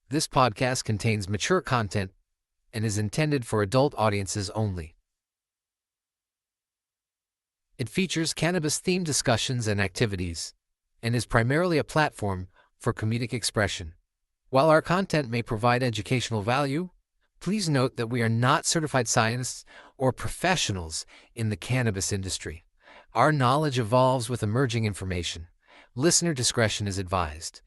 This podcast contains mature content and is intended for adult audiences only. It features cannabis-themed discussions and activities, and is primarily a platform for comedic expression. While our content may provide educational value, please note that we are not certified scientists or professionals in the cannabis industry. Our knowledge evolves with emerging information. Listener discretion is advised.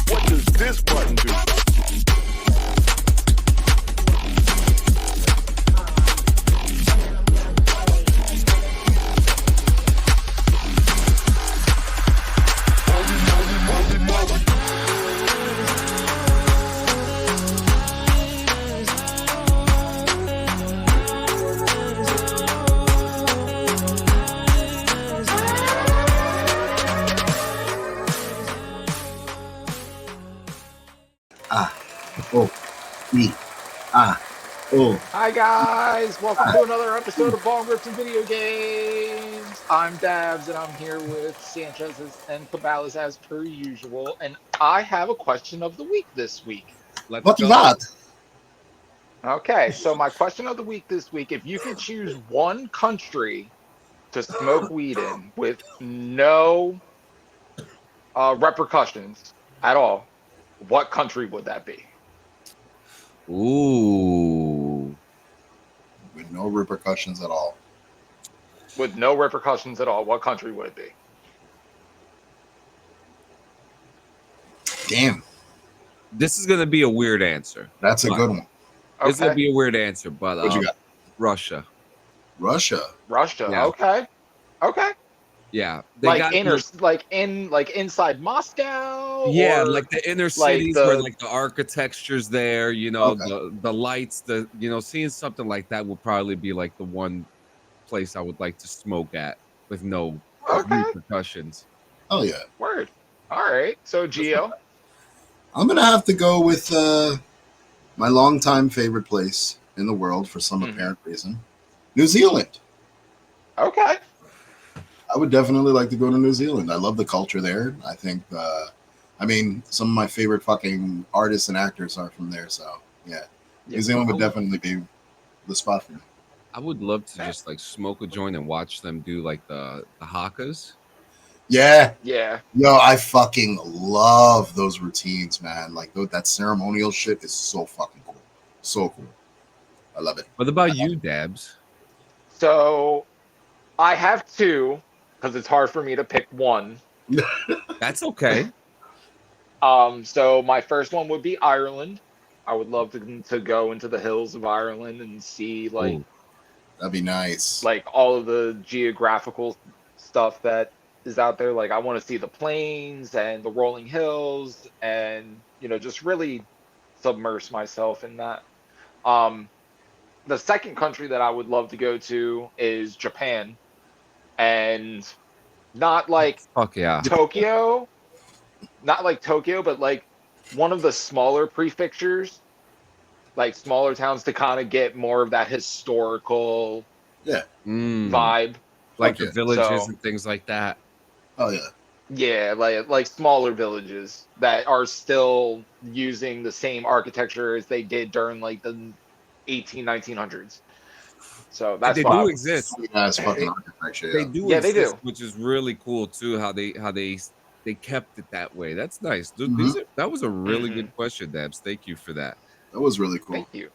What does this button do? Hi guys, welcome to another episode of Bong and Video Games. I'm Dabs and I'm here with Sanchez and Cabales as per usual, and I have a question of the week this week. What's that? Okay, so my question of the week this week, if you could choose one country to smoke weed in with no repercussions at all, what country would that be? Ooh. With no repercussions at all. With no repercussions at all, what country would it be? Damn, This is going to be a weird answer. that's a good one. This is going to Okay, be a weird answer, but What you got? Russia. Russia. Russia. Yeah. Okay. Yeah. They Like got inner, like inside Moscow. yeah, or like the inner like cities the- where like the architecture's there, Okay. the lights, seeing something like that would probably be like the one place I would like to smoke at with no Okay. repercussions. Oh yeah. Word. All right. So Geo. I'm gonna have to go with my longtime favorite place in the world for some Mhm. apparent reason. New Zealand. Okay. I would definitely like to go to New Zealand. I love the culture there. I think some of my favorite fucking artists and actors are from there, so yeah. New Zealand would definitely be the spot for me. I would love to just like smoke a joint and watch them do like the hakas. Yeah. Yeah. Yo, I fucking love those routines, man. Like that ceremonial shit is so fucking cool. So cool. I love it. What about you, Dabs? So I have two because it's hard for me to pick one. That's okay. So my first one would be Ireland. I would love to go into the hills of Ireland and see Ooh. That'd be nice. like all of the geographical stuff that is out there. Like I want to see the plains and the rolling hills and just really submerge myself in that. The second country that I would love to go to is Japan, and not like Fuck yeah. Tokyo, but like one of the smaller prefectures, like smaller towns to kind of get more of that historical vibe. Like Okay. the villages So- and things like that. Oh yeah. Yeah, like smaller villages that are still using the same architecture as they did during like the 1900s. So that's they what I do would- exist. Sweet ass fucking architecture. They Yeah. do Yeah, they exist, do. which is really cool too. How they they kept it that way. That's nice. That was a really good question, Dabs. Thank you for that. That was really cool. Thank you.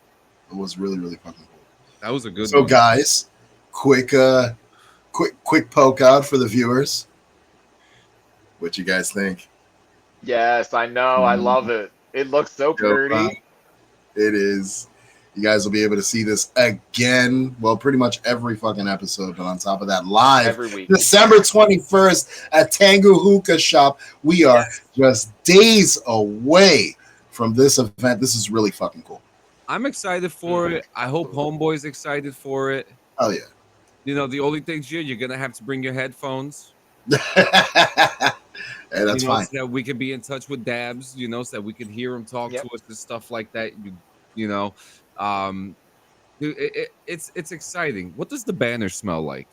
It was really, really fucking cool. That was a good So, one. guys, quick poke out for the viewers. What you guys think? Yes, I know. I love it. It looks so pretty. It is. You guys will be able to see this again. Well, pretty much every fucking episode, but on top of that, live Every week. December 21st at Tango Hookah Shop. We are just days away from this event. This is really fucking cool. I'm excited for it. I hope Homeboy's excited for it. Oh yeah. You know, the only thing, Gio, you're gonna have to bring your headphones. Hey, that's fine. So that we can be in touch with Dabs, so that we can hear him talk to us and stuff like that. It's exciting. What does the banner smell like?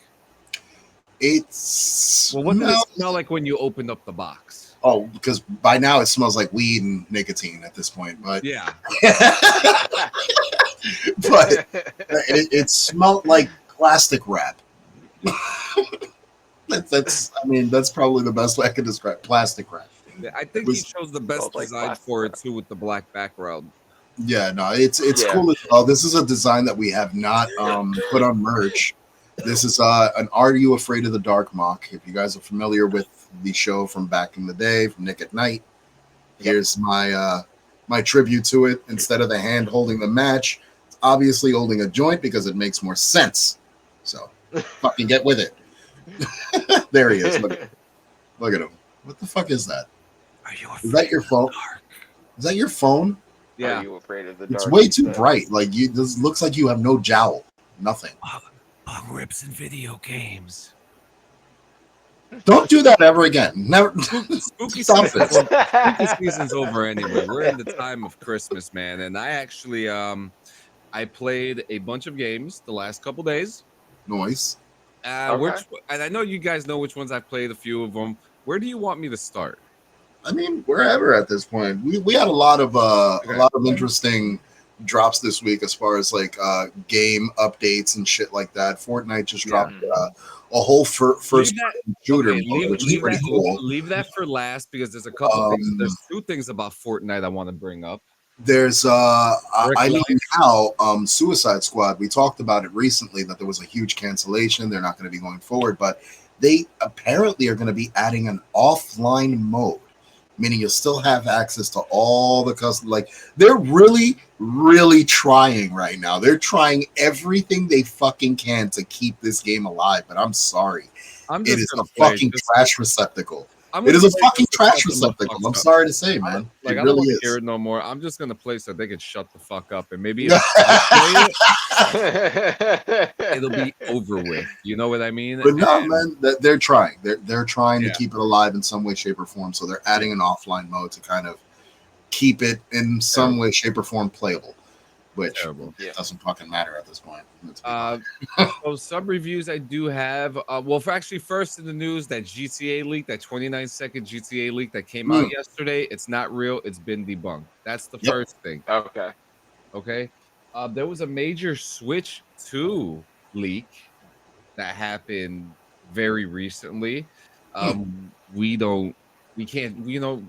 What does it smell like when you opened up the box? Oh, because by now it smells like weed and nicotine at this point. But yeah, but it smelled like plastic wrap. That's probably the best way I could describe plastic wrap. Yeah, I think he chose the best design for it too, with the black background. Yeah, no, it's cool as well. This is a design that we have not put on merch. This is an Are You Afraid of the Dark mock. If you guys are familiar with the show from back in the day, from Nick at Night, here's my my tribute to it. Instead of the hand holding the match, it's obviously holding a joint because it makes more sense. So fucking get with it. There he is. Look at him. What the fuck is that? Are you afraid is that your phone? Is that your phone? Yeah. Are you afraid of the dark? It's way too bright. Like this looks like you have no jowl. Nothing. Bong rips in video games. Don't do that ever again. Never. Spooky Stop it. Spooky season's over anyway. We're in the time of Christmas, man. And I actually I played a bunch of games the last couple days. Noise. And I know you guys know which ones I've played, a few of them. Where do you want me to start? I mean, wherever at this point. We had a lot of interesting drops this week as far as like game updates and shit like that. Fortnite just dropped a whole first shooter mode, which is pretty cool. Leave that for last because there's a couple things. There's two things about Fortnite I want to bring up. There's I know now Suicide Squad. We talked about it recently that there was a huge cancellation. They're not going to be going forward, but they apparently are going to be adding an offline mode, meaning you'll still have access to all the custom. Like they're really, really trying right now. They're trying everything they fucking can to keep this game alive. But I'm sorry, it is a fucking trash receptacle. It is a fucking trash receptacle. I'm sorry to say, man. Like, it I really don't want is. to hear it no more. I'm just gonna play so they can shut the fuck up, and maybe if I play it, it'll be over with. You know what I mean? But no, man, they're trying. They're trying to keep it alive in some way, shape, or form. So they're adding an offline mode to kind of keep it in some way, shape, or form playable. Which doesn't fucking matter at this point. So some reviews I do have. First in the news, that GTA leak, that 29-second GTA leak that came out yesterday, it's not real. It's been debunked. That's the first thing. Okay. There was a major Switch 2 leak that happened very recently. We can't,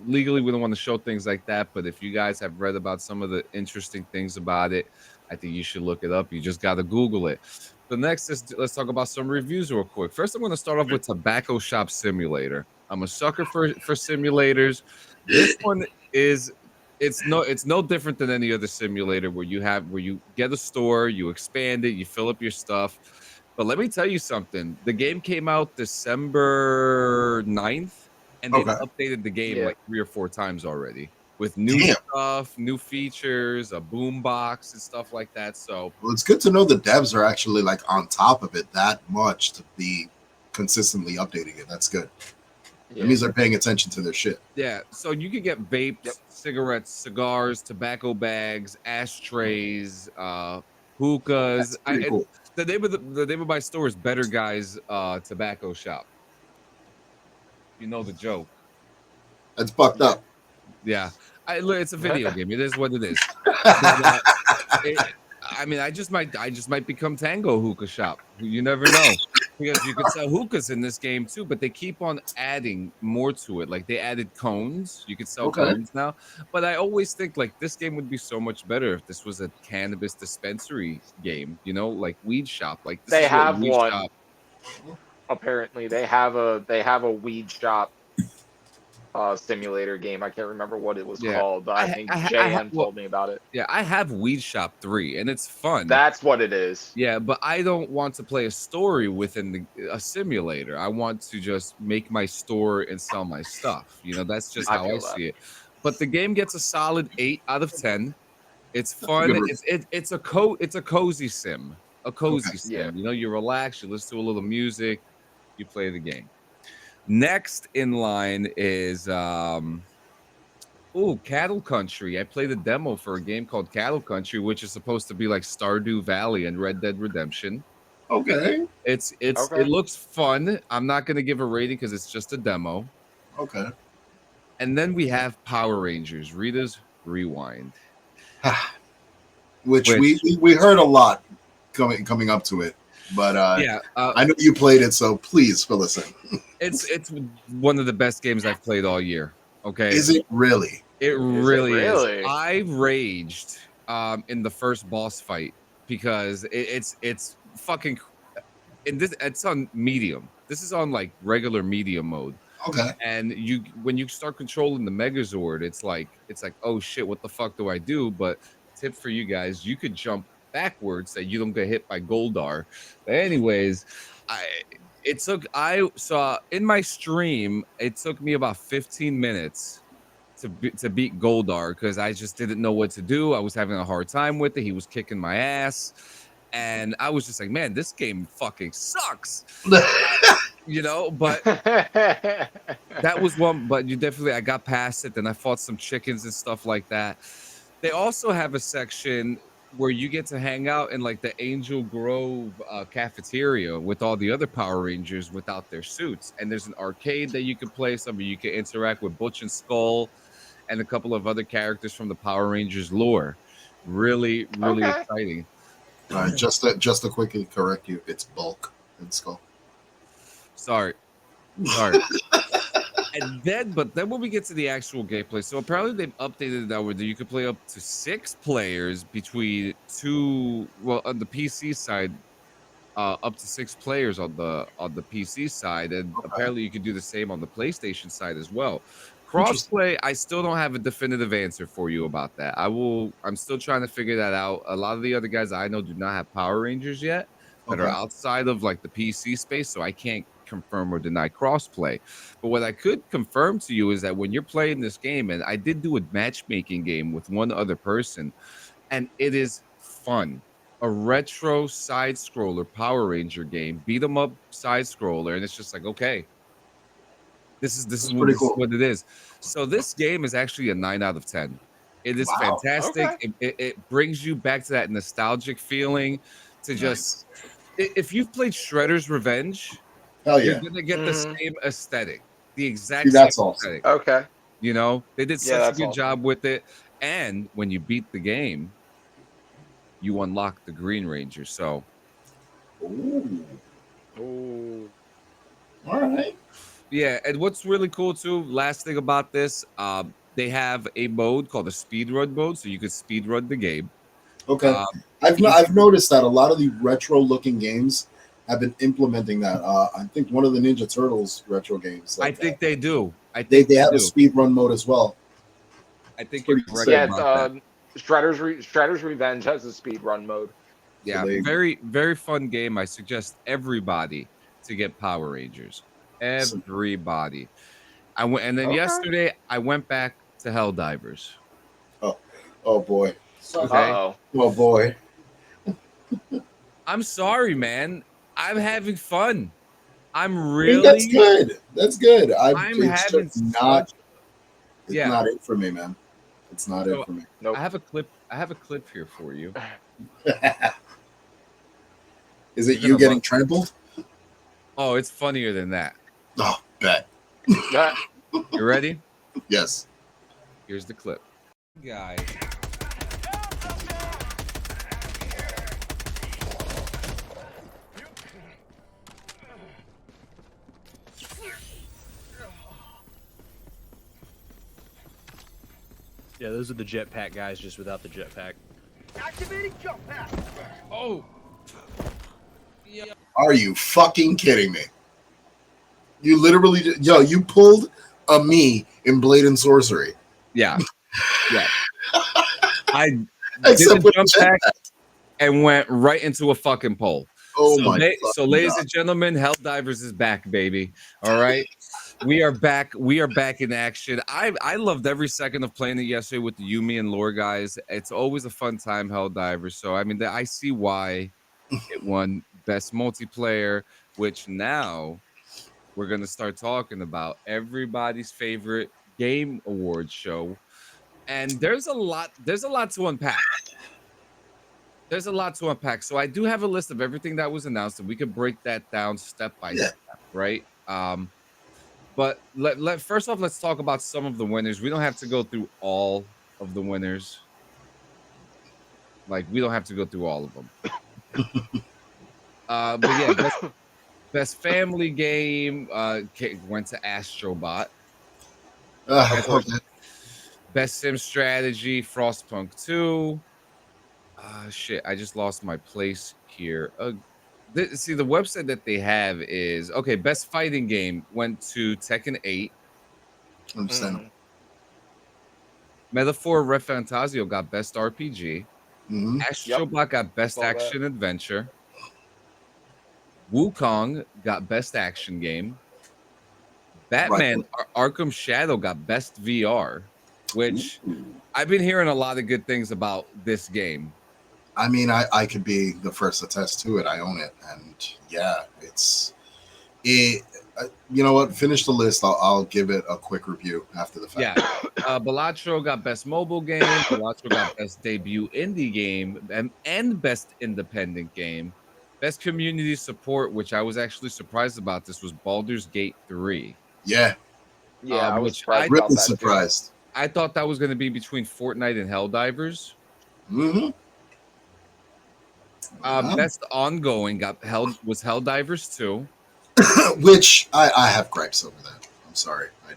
legally we don't want to show things like that. But if you guys have read about some of the interesting things about it, I think you should look it up. You just got to Google it. The next is, let's talk about some reviews real quick. First, I'm going to start off with Tobacco Shop Simulator. I'm a sucker for simulators. This one is, it's no different than any other simulator where you get a store, you expand it, you fill up your stuff. But let me tell you something. The game came out December 9th. And they've updated the game like 3 or 4 times already with new stuff, new features, a boom box and stuff like that. So it's good to know the devs are actually like on top of it that much to be consistently updating it. That's good. That means they're paying attention to their shit. Yeah. So you can get vapes, cigarettes, cigars, tobacco bags, ashtrays, hookahs. Cool. The name of my store is Better Guys Tobacco Shop. You know the joke. That's fucked up. Yeah, it's a video game. It is what it is. But, I just might become Tango Hookah Shop. You never know. because you can sell hookahs in this game too, but they keep on adding more to it. Like they added cones. You can sell cones now. But I always think like this game would be so much better if this was a cannabis dispensary game, you know, like weed shop. Like this They is what have weed one. shop. Apparently, they have a weed shop simulator game. I can't remember what it was Yeah. called, but I think JM told me about it. Yeah, I have Weed Shop 3 and it's fun. That's what it is. Yeah, but I don't want to play a story within a simulator. I want to just make my store and sell my stuff. You know, that's just how I see it. But the game gets a solid 8 out of 10. It's fun. It's a cozy sim. A cozy sim. Yeah. You know, you relax, you listen to a little music, you play the game. Next in line is Cattle Country. I played a demo for a game called Cattle Country, which is supposed to be like Stardew Valley and Red Dead Redemption. Okay. It looks fun. I'm not gonna give a rating because it's just a demo. Okay. And then we have Power Rangers, Rita's Rewind. which we heard a lot coming up to it. But I know you played it, so please fill us in. It's one of the best games I've played all year. Okay. Is it really? It really is. I raged in the first boss fight because it's fucking it's on medium. This is on like regular medium mode. Okay. And when you start controlling the Megazord, it's like oh shit, what the fuck do I do? But tip for you guys, you could jump backwards so you don't get hit by Goldar. But anyways, I saw in my stream, it took me about 15 minutes to beat Goldar because I just didn't know what to do. I was having a hard time with it. He was kicking my ass. And I was just like, man, this game fucking sucks. You know, but that was one. But I got past it. Then I fought some chickens and stuff like that. They also have a section where you get to hang out in like the Angel Grove cafeteria with all the other Power Rangers without their suits. And there's an arcade that you can play. Some you can interact with Butch and Skull and a couple of other characters from the Power Rangers lore. Really, really exciting. Just to quickly correct you, it's Bulk and Skull. Sorry. But then when we get to the actual gameplay, so apparently they've updated it now where you could play up to 6 players between on the PC side, up to 6 players on the PC side, and apparently you could do the same on the PlayStation side as well. Crossplay, I still don't have a definitive answer for you about that. I'm still trying to figure that out. A lot of the other guys I know do not have Power Rangers yet that are outside of like the PC space, so I can't confirm or deny crossplay. But what I could confirm to you is that when you're playing this game, and I did do a matchmaking game with one other person, and it is fun. A retro side scroller Power Ranger game, beat 'em up side scroller, and it's just like, okay, this is what it is. So this game is actually a 9 out of 10. It is fantastic. It brings you back to that nostalgic feeling to just if you've played Shredder's Revenge, you're gonna get the same aesthetic, the exact same aesthetic. Okay. You know, they did such a good job with it. And when you beat the game, you unlock the Green Ranger. So, All right. Yeah, and what's really cool too, last thing about this, they have a mode called a speedrun mode, so you could speedrun the game. Okay. I've noticed that a lot of the retro-looking games have been implementing that. I think one of the Ninja Turtles retro games. I think they do. They have a speedrun mode as well. I think you're correct about that. Shredder's Revenge has a speedrun mode. Yeah, very, very fun game. I suggest everybody to get Power Rangers. Everybody. I went, and then yesterday I went back to Helldivers. Oh boy. Okay. Oh boy. I'm sorry, man. I'm having fun. I'm really. I mean, that's good. That's good. I'm having not. It's not it for me, man. It's not it for me. Nope. I have a clip here for you. Is it you getting trampled? Oh, it's funnier than that. Oh, bet. You ready? Yes. Here's the clip. Guys. Yeah, those are the jetpack guys, just without the jetpack. Activating jump pad. Oh. Are you fucking kidding me? You literally, you pulled a me in Blade and Sorcery. Yeah. Yeah. I did Except the with jump jetpack. pack and went right into a fucking pole. Oh so, my so ladies and gentlemen, Helldivers is back, baby. All right. We are back. We are back in action. I loved every second of playing it yesterday with the Yumi and Lore guys. It's always a fun time, Helldivers. So I mean, I see why it won best multiplayer, which now we're gonna start talking about everybody's favorite game award show. And there's a lot to unpack. There's a lot to unpack. So I do have a list of everything that was announced, and we could break that down step by step, right? But first off, let's talk about some of the winners. We don't have to go through all of the winners. Like, we don't have to go through all of them. But yeah, best family game went to Astrobot. Okay. Best sim strategy, Frostpunk 2. Shit, I just lost my place here. See, the website that they have is okay. Best fighting game went to Tekken 8. Understandable. Metaphor Refantasio got best RPG. Astrobot got best action adventure. Wukong got best action game. Batman Arkham Shadow got best VR, which I've been hearing a lot of good things about this game. I mean, I could be the first to attest to it. I own it, and yeah, you know what? Finish the list. I'll give it a quick review after the fact. Yeah, Balatro got best mobile game. Balatro got best debut indie game and best independent game. Best community support, which I was actually surprised about. This was Baldur's Gate 3. Yeah, I was really surprised. I thought that was going to be between Fortnite and Helldivers. Best ongoing was Helldivers 2. Which I have gripes over that. I'm sorry, I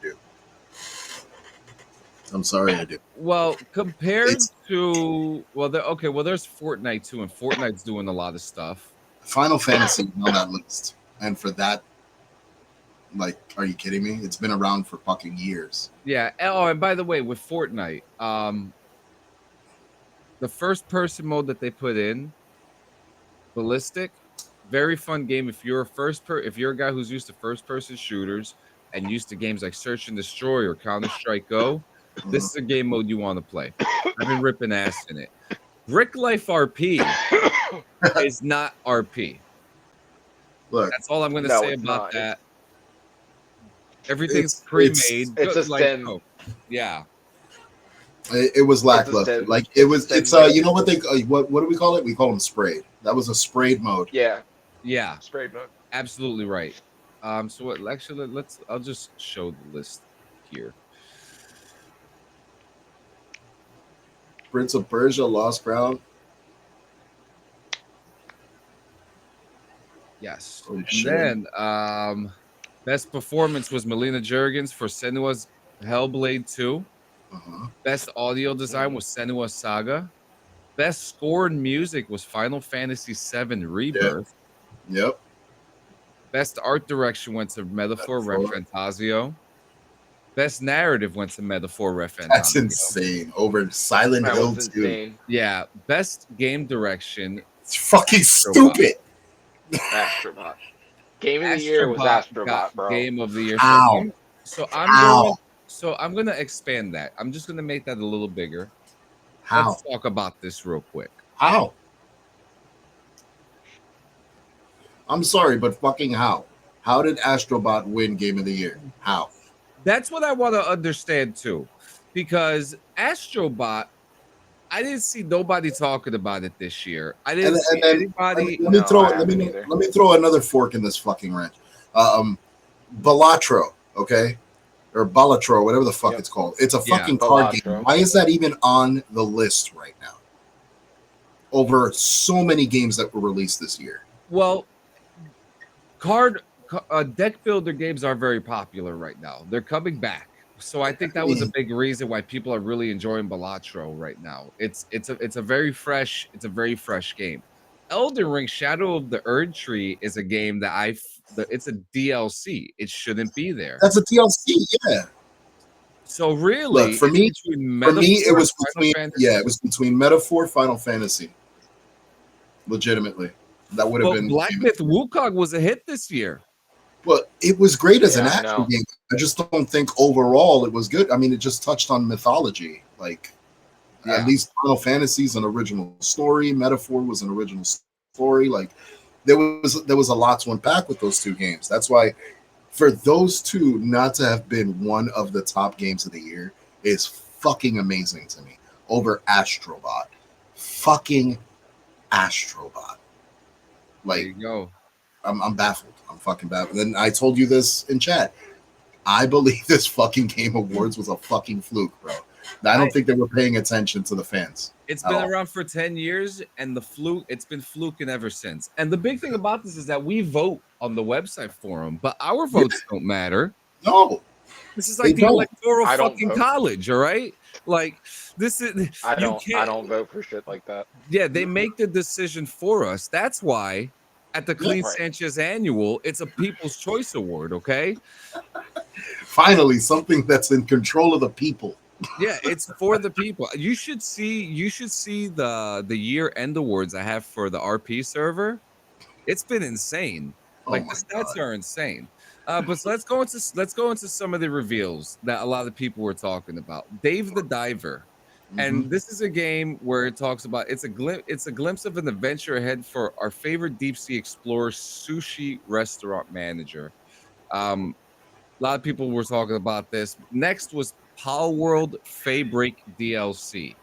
do. Well, compared to there's Fortnite 2, and Fortnite's doing a lot of stuff. Final Fantasy on that list, and for that, like, are you kidding me? It's been around for fucking years. Yeah. Oh, and by the way, with Fortnite, the first person mode that they put in, Ballistic, very fun game. If you're a guy who's used to first person shooters and used to games like Search and Destroy or Counter-Strike Go, this is a game mode you want to play. I've been ripping ass in it. Brick Life RP is not RP. Look, that's all I'm going to say about that. Everything's pre-made. It's a sim. Yeah. It was lackluster. Like it's you know what what do we call it? We call them sprayed. That was a sprayed mode. Yeah. Sprayed mode. Absolutely right. So actually I'll just show the list here. Prince of Persia, Lost Crown. Yes. And then best performance was Melina Juergens for Senua's Hellblade 2. Best audio design was Senua's Saga. Best score and music was Final Fantasy VII Rebirth. Yep. Best art direction went to Metaphor Refantasio. Best narrative went to Metaphor Refantasio. That's insane. Over Silent Hill 2. Yeah. Best game direction. It's fucking stupid. Astrobot. Game of the year was Astrobot, bro. Game of the year. Ow. So I'm gonna expand that. I'm just gonna make that a little bigger. How? Let's talk about this real quick. How? I'm sorry, but fucking how? How did Astrobot win Game of the Year? How? That's what I want to understand too, because Astrobot, I didn't see nobody talking about it this year. I didn't see anybody. Let me throw another fork in this fucking wrench. Balatro, okay, or Balatro, whatever the fuck it's called. It's a fucking card game. Why is that even on the list right now? Over so many games that were released this year. Well, deck builder games are very popular right now. They're coming back. So I think that was a big reason why people are really enjoying Balatro right now. It's a very fresh game. Elden Ring Shadow of the Erd Tree is a game that it's a DLC. It shouldn't be there. That's a DLC, yeah. So really, Look, for me, it was between it was between Metaphor, Final Fantasy. Legitimately, that would have been. Black Myth Wukong was a hit this year. Well, it was great as an action game. I just don't think overall it was good. I mean, it just touched on mythology. Like, at least Final Fantasy is an original story. Metaphor was an original story. Like, there was a lot to unpack with those two games. That's why, for those two not to have been one of the top games of the year is fucking amazing to me. Over Astrobot. Fucking Astrobot. Like, there you go. I'm baffled. I'm fucking baffled. And I told you this in chat. I believe this fucking Game Awards was a fucking fluke, bro. I don't think they were paying attention to the fans. It's been around for 10 years, and it's been fluking ever since. And the big thing about this is that we vote on the website forum, but our votes don't matter. No. This is like the electoral fucking college, all right? Like, this is I don't vote for shit like that. Yeah, they make the decision for us. That's why at the Clean Sanchez Annual, it's a People's Choice Award, okay? Finally, something that's in control of the people. Yeah, it's for the people. You should see the year-end awards I have for the RP server. It's been insane. Like, the stats are insane. But so let's go into some of the reveals that a lot of people were talking about. Dave the Diver. And this is a game where it talks about it's a glimpse of an adventure ahead for our favorite deep sea explorer, sushi restaurant manager. A lot of people were talking about this. Next was Palworld Fabric DLC.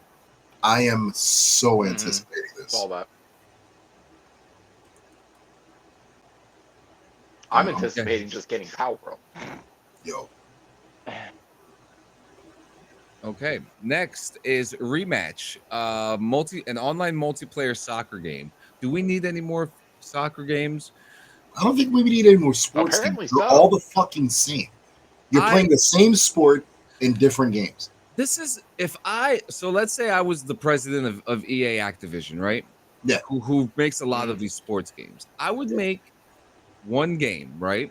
I am so anticipating this. All that. I'm anticipating just getting Palworld. Yo. Okay, next is Rematch, an online multiplayer soccer game. Do we need any more soccer games? I don't think we need any more sports games. They're all the fucking same. You're playing the same sport in different games. This is so let's say I was the president of EA Activision, right? Yeah. Who makes a lot of these sports games. I would make one game, right?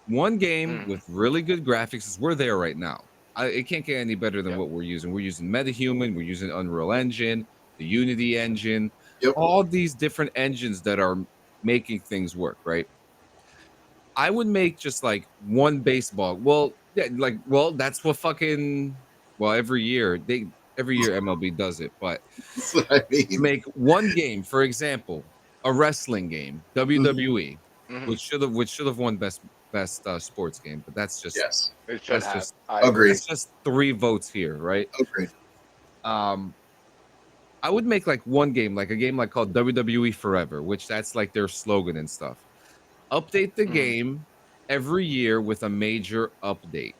One game with really good graphics, is we're there right now. It can't get any better than what we're using. We're using MetaHuman, we're using Unreal Engine, the Unity engine, all these different engines that are making things work, right? I would make just like one baseball. Well, yeah, that's what every year MLB does it, but make one game, for example, a wrestling game, WWE, which should have won best sports game, but that's just agreed. That's just 3 votes here, right? Agreed. I would make like one game, like a game like called WWE Forever, which that's like their slogan and stuff. Update the game every year with a major update,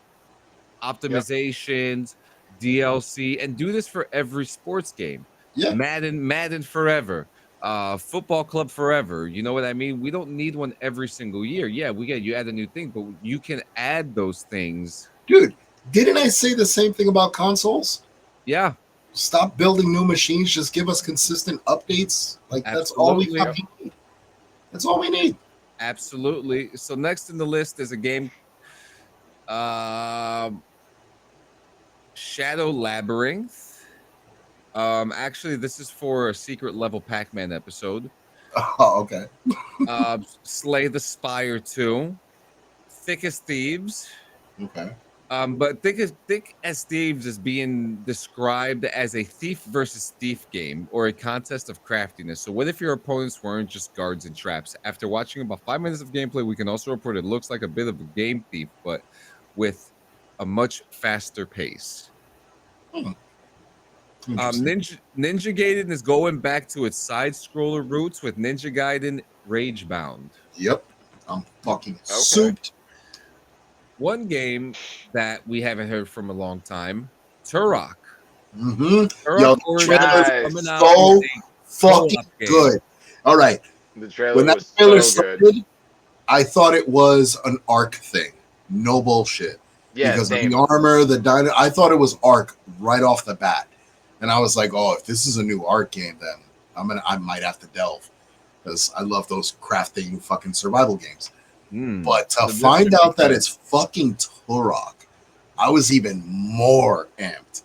optimizations, DLC, and do this for every sports game. Yeah. Madden Forever. Football Club Forever. You know what I mean? We don't need one every single year. Yeah, you add a new thing, but you can add those things. Dude, didn't I say the same thing about consoles? Yeah. Stop building new machines. Just give us consistent updates. Like, that's all we need. That's all we need. Absolutely. So next in the list is a game, Shadow Labyrinth. Actually, this is for a secret level Pac-Man episode. Oh, okay. Slay the Spire 2. Thick as Thieves. Okay. But Thick as Thieves is being described as a thief versus thief game, or a contest of craftiness. So what if your opponents weren't just guards and traps? After watching about 5 minutes of gameplay, we can also report it looks like a bit of a game thief, but with a much faster pace. Ninja Gaiden is going back to its side-scroller roots with Ninja Gaiden Ragebound. Yep. I'm fucking souped. One game that we haven't heard from a long time, Turok. Yo, trailer is so fucking good. All right. The trailer when that was trailer so started, good. I thought it was an Arc thing. No bullshit. Yeah, because of same. the armor, the I thought it was Ark right off the bat, and I was like, oh, if this is a new Ark game, then I might have to delve because I love those crafting fucking survival games. But to So this find should be out that good. it's fucking Turok, I was even more amped.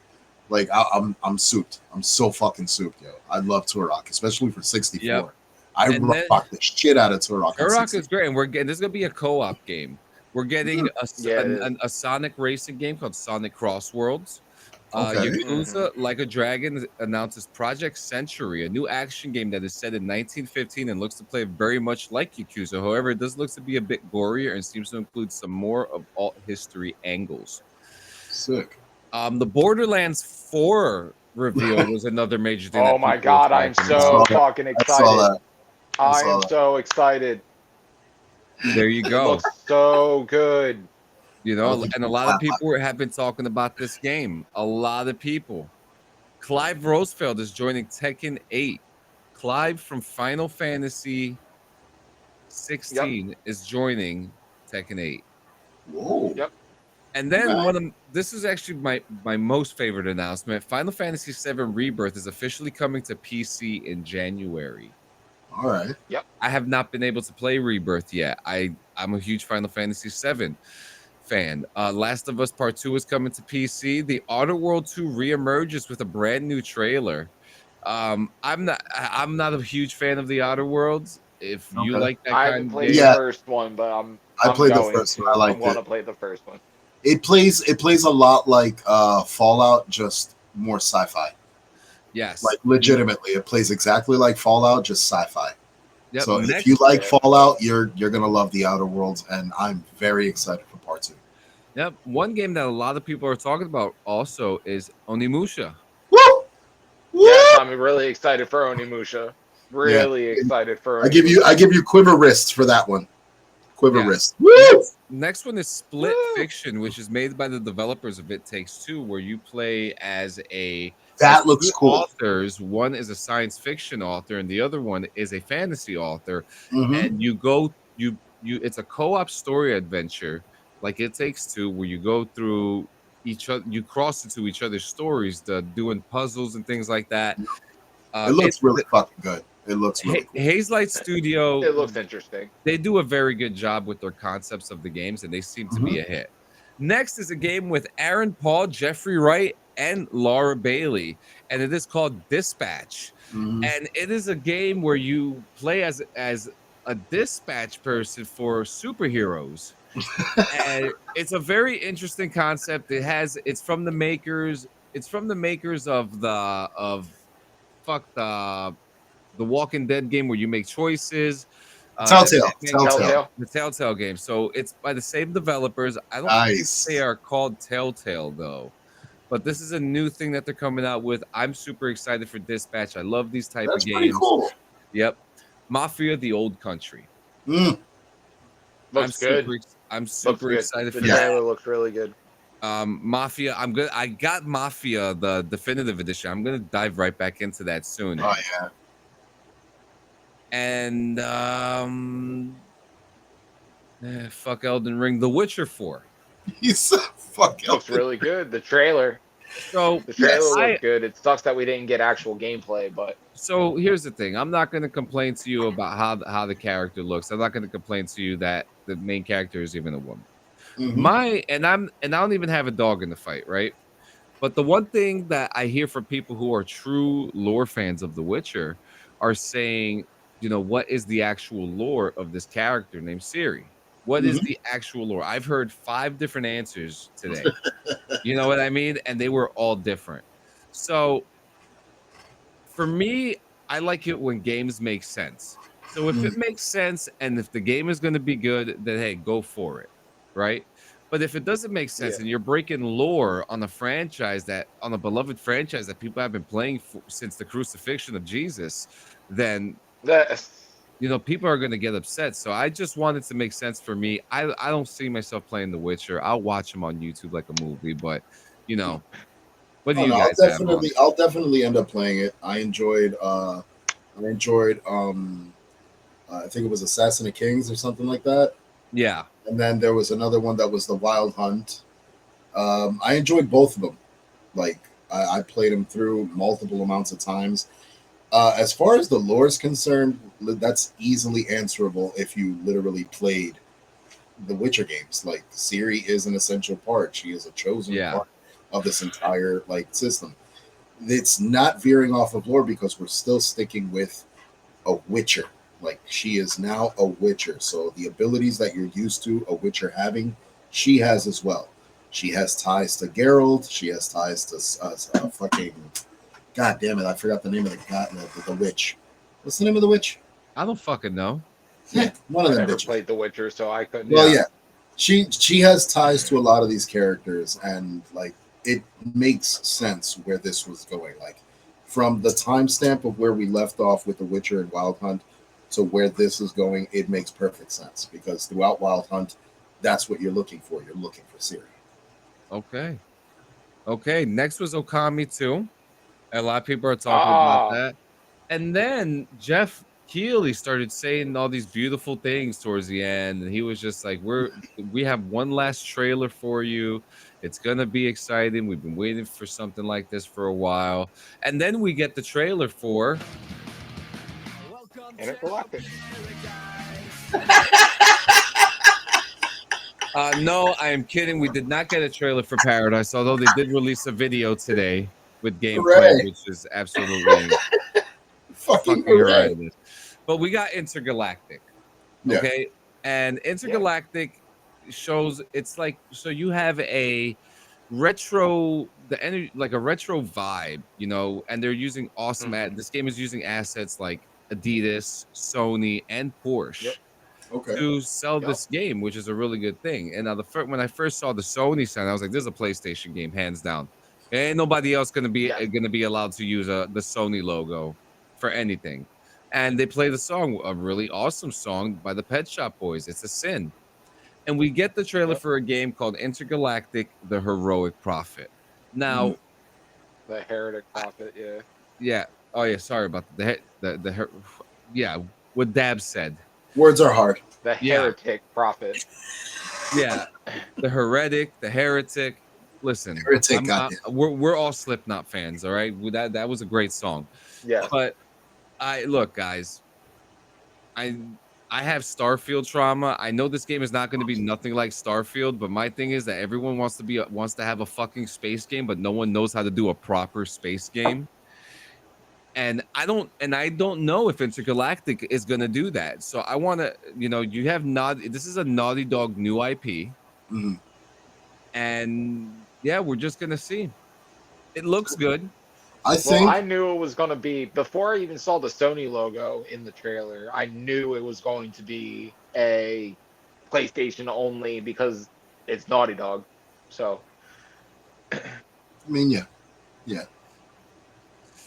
Like I'm souped. I'm so fucking souped, yo. I love Turok, especially for 64. Yep. I And then rock the shit out of Turok on Turok 64. is great, and we're getting this is gonna be a co-op game. We're getting Yeah, it is. a Sonic racing game called Sonic Crossworlds. Okay. Yakuza Like a Dragon announces Project Century, a new action game that is set in 1915 and looks to play very much like Yakuza. However, it does look to be a bit gorier and seems to include some more of alt history angles. Sick. The Borderlands 4 reveal was another major thing. Oh that my people were God, I'm talking so about. fucking I saw excited. that. I saw am that. so excited. There you It go. looks so good. You I don't know, think and a you lot of clap. people have been talking about this game. A lot of people. Clive Rosefeld is joining Tekken 8. Clive from Final Fantasy Yep. 16 is joining Tekken 8. Whoa. Yep. And then Okay. this is actually my most favorite announcement. Final Fantasy 7 Rebirth is officially coming to PC in January. All right. Yep. I have not been able to play Rebirth yet. I'm a huge Final Fantasy 7 fan. Last of Us Part 2 is coming to PC. The Outer World 2 reemerges with a brand new trailer. I'm not a huge fan of the Outer Worlds. If you Okay. like that I kind haven't of played the game, Yeah, first one, but I I'm played the going first one. I to. I liked want it. to play the first one. It plays a lot like Fallout, just more sci-fi. yes. Like legitimately, it plays exactly like Fallout, just sci-fi. Yep. So if Next, you like Yeah. Fallout, you're gonna love the Outer Worlds, and I'm very excited for part 2. yep. One game that a lot of people are talking about also is Onimusha. Woo! Woo! Yes, I'm really excited for Onimusha. Yeah, Really excited for I Onimusha. give you quiver wrists for that one. Quiver Yes. wrist. Woo! Next one is Split Woo! Fiction, which is made by the developers of It Takes Two, where you play as That looks two cool. authors. One is a science fiction author, and the other one is a fantasy author. Mm-hmm. And you go you it's a co-op story adventure, like It Takes Two, where you go through each other, you cross into each other's stories, doing puzzles and things like that. It looks really fucking good. It looks really cool. Hazelight Studio, It looks interesting. they do a very good job with their concepts of the games, and they seem to be a hit. Next is a game with Aaron Paul, Jeffrey Wright, and Laura Bailey, and it is called Dispatch. Mhm. And it is a game where you play as a dispatch person for superheroes. And it's a very interesting concept. It's from the makers of the Walking Dead game where you make choices. Telltale. Telltale. The Telltale game. So it's by the same developers. I don't think Nice. they are called Telltale though. But this is a new thing that they're coming out with. I'm super excited for Dispatch. I love these type That's of pretty games. cool. Yep. Mafia: The Old Country. Mm. Looks good. I'm Looks super good. excited The for that. trailer looks really good. Mafia. I got Mafia, the definitive edition. I'm gonna dive right back into that soon. Oh yeah. And fuck Elden Ring, The Witcher 4. He's fuck. Looks really good. The trailer. So The trailer yes, looked good. It sucks that we didn't get actual gameplay, but so here's the thing. I'm not going to complain to you about how the character looks. I'm not going to complain to you that the main character is even a woman. Mhm. And I don't even have a dog in the fight, right? But the one thing that I hear from people who are true lore fans of The Witcher are saying, what is the actual lore of this character named Ciri? What is Mhm. the actual lore? I've heard 5 different answers today. You know what I mean? And they were all different. So for me, I like it when games make sense. So if it makes sense and if the game is going to be good, then hey, go for it, right? But if it doesn't make sense yeah. and you're breaking lore on on a beloved franchise that people have been playing since the crucifixion of Jesus, then That people are going to get upset. So I just wanted to make sense for me. I don't see myself playing The Witcher. I'll watch him on YouTube like a movie, but what do Oh, you no, guys have on? I'll definitely end up playing it. I enjoyed I think it was Assassin of Kings or something like that. Yeah. And then there was another one that was the Wild Hunt. I enjoyed both of them. Like I played them through multiple amounts of times. As far as the lore is concerned, that's easily answerable if you literally played the Witcher games. Like Ciri is an essential part. She is a chosen part of this entire like system. It's not veering off of lore because we're still sticking with a Witcher. Like she is now a Witcher. So the abilities that you're used to a Witcher having, she has as well. She has ties to Geralt. She has ties to fucking. God damn it! I forgot the name of the witch. What's the name of the witch? I don't fucking know. Yeah, one of I them never bitches. played The Witcher, so I couldn't. Well, yeah, she has ties to a lot of these characters, and like it makes sense where this was going. Like from the timestamp of where we left off with The Witcher and Wild Hunt to where this is going, it makes perfect sense because throughout Wild Hunt, that's what you're looking for. You're looking for Ciri. Okay. Next was Okami 2. A lot of people are talking about that. And then Jeff Keighley started saying all these beautiful things towards the end, and he was just like, we have one last trailer for you. It's gonna be exciting. We've been waiting for something like this for a while. And then we get the trailer for Intergalactic. No, I am kidding. We did not get a trailer for Paradise, although they did release a video today with gameplay, which is absolutely fucking horrendous. But we got Intergalactic. Okay. And Intergalactic shows it's like, so you have a retro, like a retro vibe, you know, and they're using awesome this game is using assets like Adidas, Sony, and Porsche to sell this game, which is a really good thing. And now when I first saw the Sony sign, I was like, this is a PlayStation game, hands down. Ain't nobody else gonna be allowed to use the Sony logo for anything. And they play the song, a really awesome song by the Pet Shop Boys. It's a sin. And we get the trailer for a game called Intergalactic: The Heroic Prophet. Now, the Heretic Prophet, yeah. Oh yeah, sorry about what Dab said. Words are hard. The Heretic Prophet. Yeah, the Heretic. Listen, we're all Slipknot fans, all right? That was a great song. Yeah. But look, guys, I have Starfield trauma. I know this game is not going to be nothing like Starfield, but my thing is that everyone wants to have a fucking space game, but no one knows how to do a proper space game. And I don't know if Intergalactic is going to do that. So I want to, you have this is a Naughty Dog new IP. And yeah, we're just going to see. It looks good. I knew it was going to be, before I even saw the Sony logo in the trailer, I knew it was going to be a PlayStation only because it's Naughty Dog. So. I mean, yeah.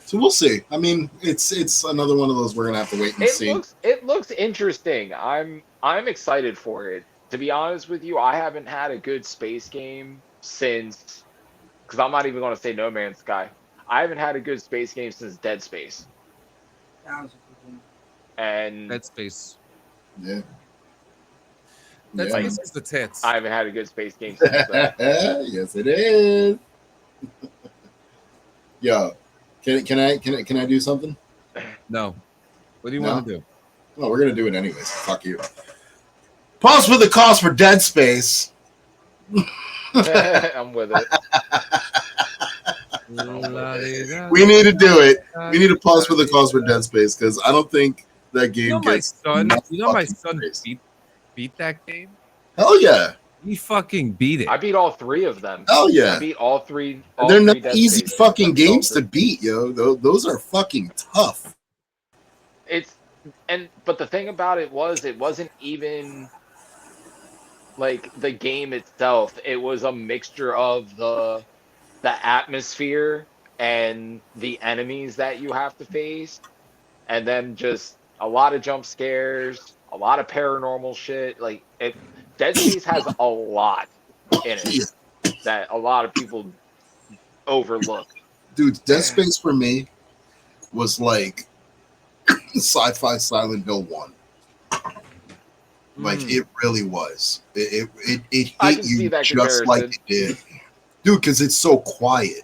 So we'll see. I mean, it's another one of those we're gonna have to wait and see. It looks interesting. I'm excited for it. To be honest with you, I haven't had a good space game since, because I'm not even gonna say No Man's Sky. I haven't had a good space game since Dead Space. And Dead Space. Yeah. Dead Space is the tits. I haven't had a good space game since that. Yes, it is. Yo. Can I do something? No. What do you want to do? No, we're gonna do it anyways. Fuck you. Pause for the cost for Dead Space. I'm with it. We need to do it. We need to pause for the cost for Dead Space because I don't think that game gets. My son beat that game. Hell yeah. He fucking beat it. I beat all three of them. Oh yeah, I beat all three. They're not easy fucking games to beat, yo. Those are fucking tough. But the thing about it wasn't even like the game itself. It was a mixture of the atmosphere and the enemies that you have to face, and then just a lot of jump scares, a lot of paranormal shit. Like Dead Space has a lot in it that a lot of people overlook. Dude, Dead Space for me was like sci-fi Silent Hill 1. Like it really was. It hit you just like it did. dude, because it's so quiet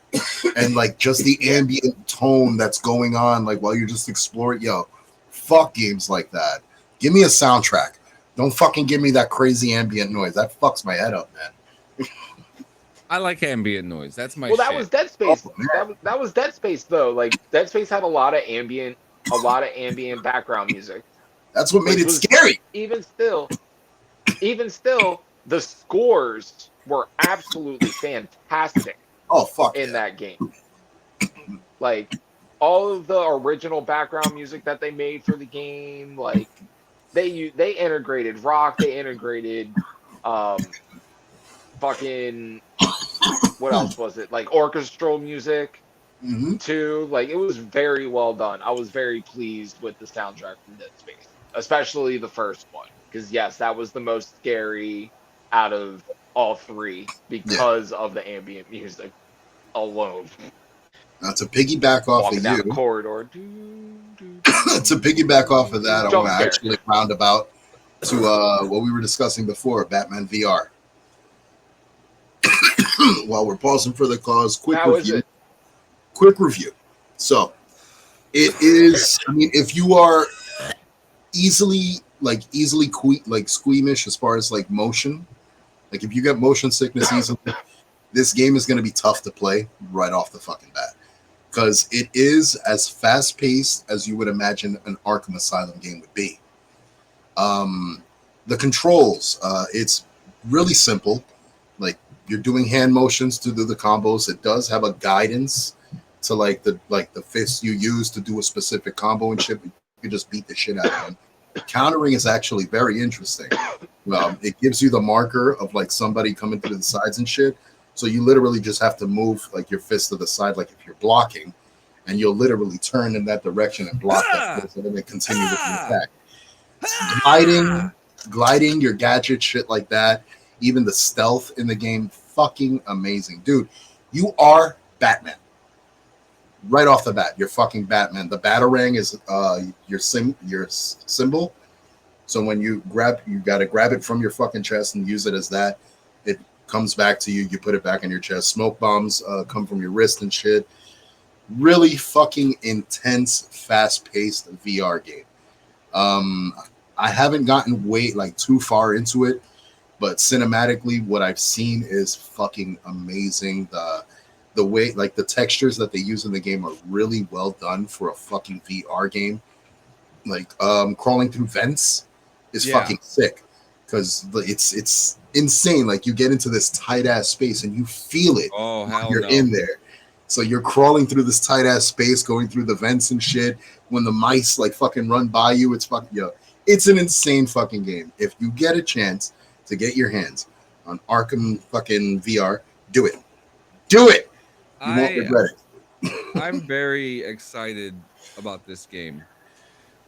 and like just the ambient tone that's going on, like while you're just exploring. Yo, fuck games like that. Give me a soundtrack. Don't fucking give me that crazy ambient noise. That fucks my head up, man. I like ambient noise. That's my Well, shit. that was Dead Space. Oh, man. That was Dead Space though. Like Dead Space had a lot of ambient background music, That's what made which it was scary. even still, the scores were absolutely fantastic Oh fuck in yeah. that game. Like all of the original background music that they made for the game, like they integrated rock, they integrated fucking what else was it? Like orchestral music Mm-hmm. too. Like it was very well done. I was very pleased with the soundtrack from Dead Space, especially the first one, because yes, that was the most scary out of all three because of the ambient music alone. Now to piggyback off Walking of down you, a corridor. to piggyback off of that, I Jump want to scare. actually roundabout to what we were discussing before, Batman VR. While we're pausing for the cause, How is it? quick review. So it is. I mean, if you are easily squeamish as far as like motion, like if you get motion sickness easily, this game is going to be tough to play right off the fucking bat because it is as fast paced as you would imagine an Arkham Asylum game would be. The controls, it's really simple. Like you're doing hand motions to do the combos. It does have a guidance to the fists you use to do a specific combo and shit. You can just beat the shit out of them. Countering is actually very interesting. It gives you the marker of like somebody coming through the sides and shit. So you literally just have to move like your fist to the side, like if you're blocking, and you'll literally turn in that direction and block that fist, and then continue with the attack. Gliding, your gadget, shit like that. Even the stealth in the game, fucking amazing, dude. You are Batman. Right off the bat, you're fucking Batman. The batarang is your symbol. So when you gotta grab it from your fucking chest and use it as that. It comes back to you. You put it back in your chest. Smoke bombs come from your wrist and shit. Really fucking intense, fast-paced VR game. I haven't gotten too far into it, but cinematically, what I've seen is fucking amazing. The way, like the textures that they use in the game are really well done for a fucking VR game. Like crawling through vents is fucking sick because it's insane. Like you get into this tight ass space and you feel it. Oh hell You're no. in there. So you're crawling through this tight ass space, going through the vents and shit. When the mice like fucking run by you, it's fucking it's an insane fucking game. If you get a chance to get your hands on Arkham fucking VR, do it. Do it. You won't regret it. I'm very excited about this game.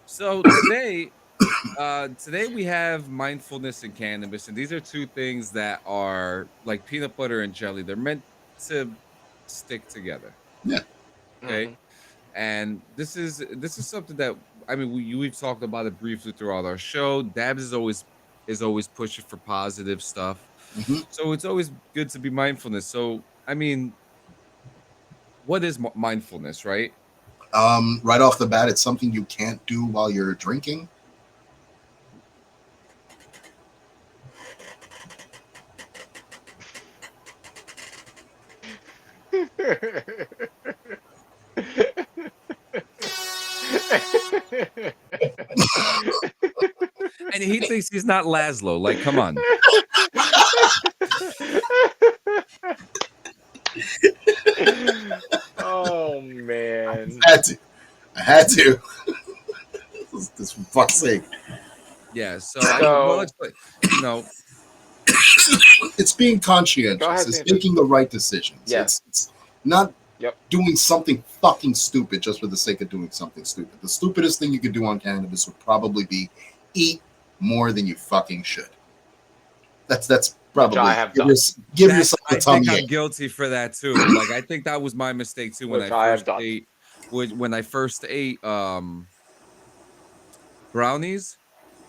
So today we have mindfulness and cannabis, and these are two things that are like peanut butter and jelly. They're meant to stick together. Yeah. Okay. Mhm. And this is something that I mean we've talked about it briefly throughout our show. Dabs is always pushing for positive stuff. Mhm. So it's always good to be mindfulness. So I mean, what is mindfulness, right? Right off the bat, it's something you can't do while you're drinking. And he thinks he's not Laszlo. Like, come on. Oh man. I had to. This for fuck's sake. Yeah. So, It's being conscientious. Go ahead, It's Santa. making the right decisions. Yes. It's not Yep. doing something fucking stupid just for the sake of doing something stupid. The stupidest thing you could do on cannabis would probably be eat more than you fucking should. That's probably I have done. Give yourself a I tummy think I'm ache. guilty for that too. Like, I think that was my mistake too when Which I I have first done. ate when I first ate brownies.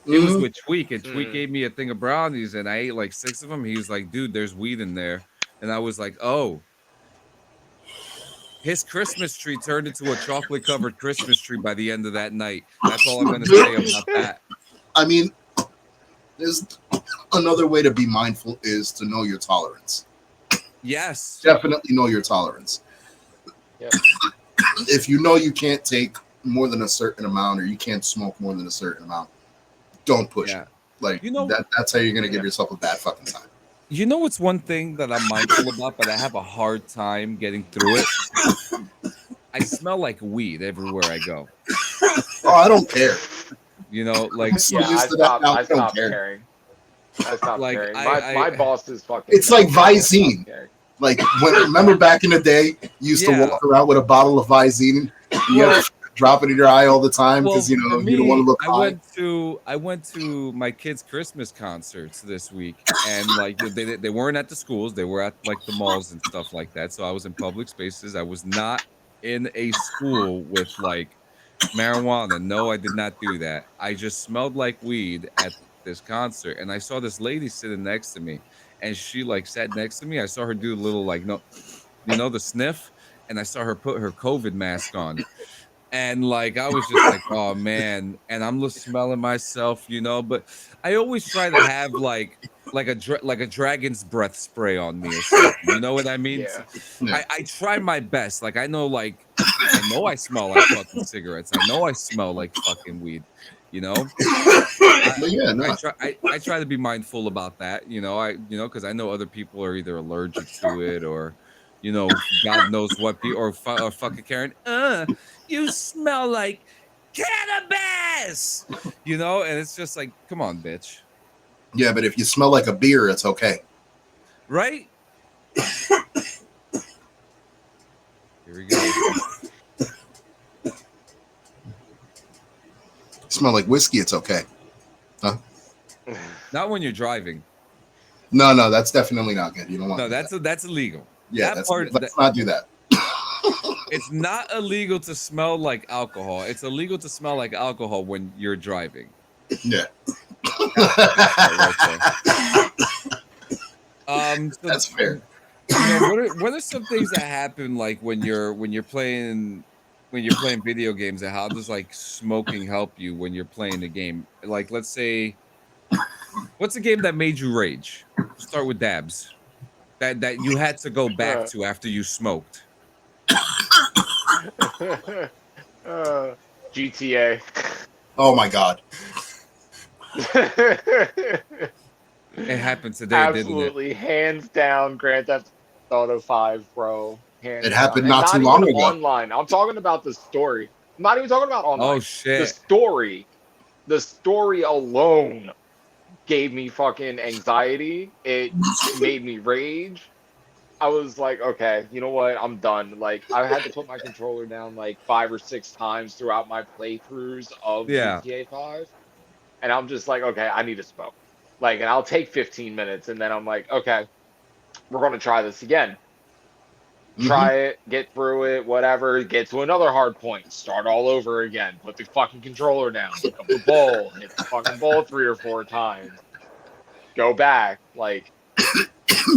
It was Mhm. with Tweak, and Tweak Mhm. gave me a thing of brownies, and I ate like 6 of them. He was like, "Dude, there's weed in there." and I was like, oh, his Christmas tree turned into a chocolate covered Christmas tree by the end of that night. That's all I'm going to say about that. I mean, there's another way to be mindful is to know your tolerance. Yes. Definitely know your tolerance. Yeah. If you know you can't take more than a certain amount or you can't smoke more than a certain amount, don't push it. Like, that's how you're going to give yourself a bad fucking time. You know what's one thing that I'm mindful about, but I have a hard time getting through it? I smell like weed everywhere I go. Oh, I don't care. You know, like I stopped caring. I stopped like, caring. My boss is fucking. It's like Visine. Like, remember back in the day, you used to walk around with a bottle of Visine. You had to drop it in your eye all the time because you don't want to look high. I went to my kids' Christmas concerts this week, and like they weren't at the schools, they were at like the malls and stuff like that. So I was in public spaces. I was not in a school with like marijuana. No, I did not do that. I just smelled like weed at this concert, and I saw this lady sitting next to me, and she like sat next to me. I saw her do a little like the sniff, and I saw her put her COVID mask on. And like I was just like, oh man, and I'm just smelling myself, but I always try to have like a dragon's breath spray on me or something. You know what I mean? Yeah. I try my best. Like I know I smell like fucking cigarettes. I know I smell like fucking weed. I try to be mindful about that. Because I know other people are either allergic to it or God knows what or fucking Karen. You smell like cannabis. And it's just like, come on, bitch. Yeah, but if you smell like a beer, it's okay. Right? Here we go. Smell like whiskey, it's okay. Huh? Not when you're driving. No, that's definitely not good. You don't want. No, that's illegal. Yeah, let's not do that. It's not illegal to smell like alcohol. It's illegal to smell like alcohol when you're driving. Yeah. That's fair. What are some things that happen like when you're playing video games, and how does like smoking help you when you're playing the game? Like, let's say, what's a game that made you rage? Start with dabs. That you had to go back to after you smoked. GTA. Oh my god. It happened today, Absolutely, didn't it? Hands down, Grand Theft Auto 5, bro. It happened not too long ago. Online. I'm talking about the story. I'm not even talking about online. Oh shit. The story alone gave me fucking anxiety. It made me rage. I was like, okay, you know what? I'm done. Like, I had to put my controller down like 5 or 6 times throughout my playthroughs of GTA 5. And I'm just like, okay, I need to smoke. Like, and I'll take 15 minutes, and then I'm like, okay, we're going to try this again. Try it, get through it, whatever, get to another hard point, start all over again, put the fucking controller down, pick up the bowl, hit the fucking bowl 3 or 4 times, go back, like...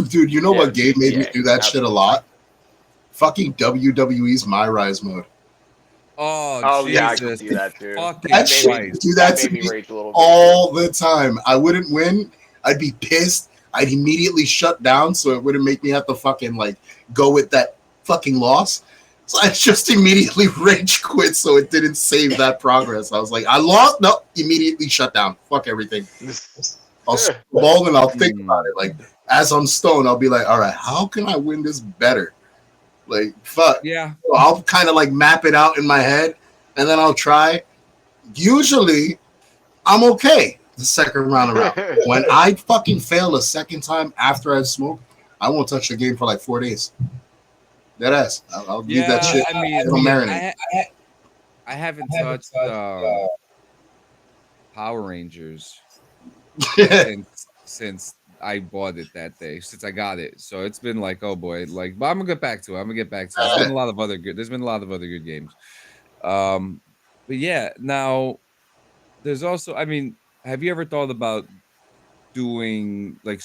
Dude, you know what game made me do that shit a lot? Fucking WWE's My Rise mode. Oh yeah, I can see that too. That shit do that to me all the time. I wouldn't win. I'd be pissed. I'd immediately shut down so it wouldn't make me have to fucking like go with that fucking loss. So I just immediately rage quit so it didn't save that progress. I was like, I lost. No, immediately shut down. Fuck everything. I'll ball and I'll think about it. Like as I'm stoned, I'll be like, all right, how can I win this better? Like, fuck. Yeah. So I'll kind of like map it out in my head and then I'll try. Usually I'm okay the second round around. When I fucking fail a second time after I've smoked, I won't touch the game for like 4 days. Deadass. I'll leave that shit. I mean, it'll marinate. I haven't touched Power Rangers since I bought it that day, since I got it. So it's been like, oh boy, like, but I'm gonna get back to it. There's been a lot of other good games. But yeah, now there's also, I mean, have you ever thought about doing like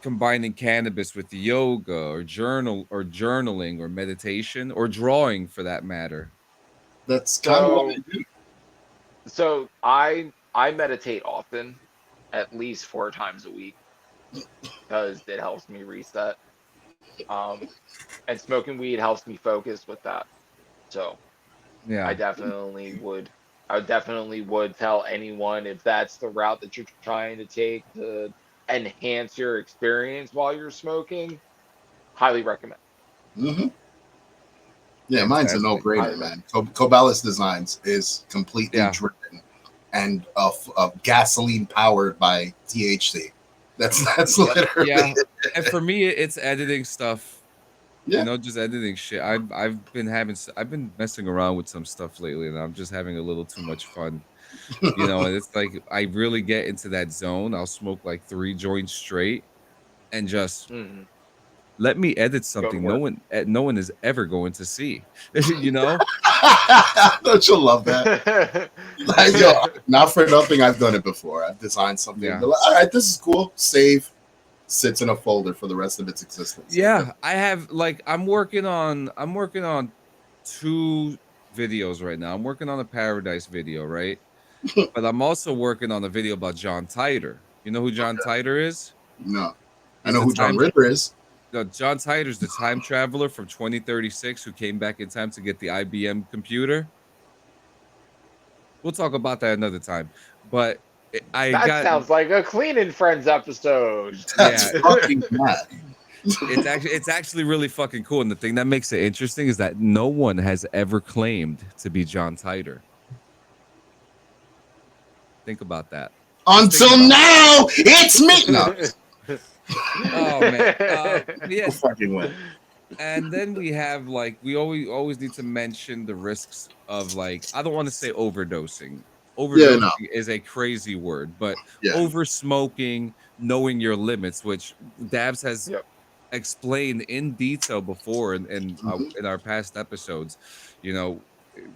combining cannabis with yoga or journaling or meditation or drawing for that matter. That's kind of what I So do. so I meditate often, at least 4 times a week, because it helps me reset. Um, and smoking weed helps me focus with that. So I Yeah. definitely would. I definitely would tell anyone if that's the route that you're trying to take to enhance your experience while you're smoking. Highly recommend. Hmm. Yeah, mine's a Fantastic. no-brainer, Highly man. Cobalis Designs is completely Yeah. driven and of gasoline powered by THC. That's Yep. literally Yeah. it. And for me, it's editing stuff. You Yeah. know, just editing shit. I've been messing around with some stuff lately, and I'm just having a little too much fun. You know, and it's like I really get into that zone. I'll smoke like 3 joints straight and just Hmm. let me edit Go to something work. no one is ever going to see. You know? Don't you love that? Like, yo, not for nothing. I've done it before. I've designed something. Yeah. Be like, all right, this is cool. Save. Sits in a folder for the rest of its existence. Yeah, I have like I'm working on 2 videos right now. I'm working on a Paradise video, right? But I'm also working on a video about John Titor. You know who John Titor is? No, I He's know the who John time Ritter is. no, John Titor's the time traveler from 2036 who came back in time to get the IBM computer. We'll talk about that another time. But I That got sounds like a Clean and Friends episode. That's yeah, fucking mad. it's actually really fucking cool. And the thing that makes it interesting is that no one has ever claimed to be John Titor. Think about that. Until now, it's me. No, Oh man. Yeah. who fucking win? And then we have like we always need to mention the risks of like I don't want to say overdosing. Yeah, Overdosing no, is a crazy word, but yeah. over smoking, knowing your limits, which Dabs has Yep. explained in detail before Mhm. in our past episodes. You know,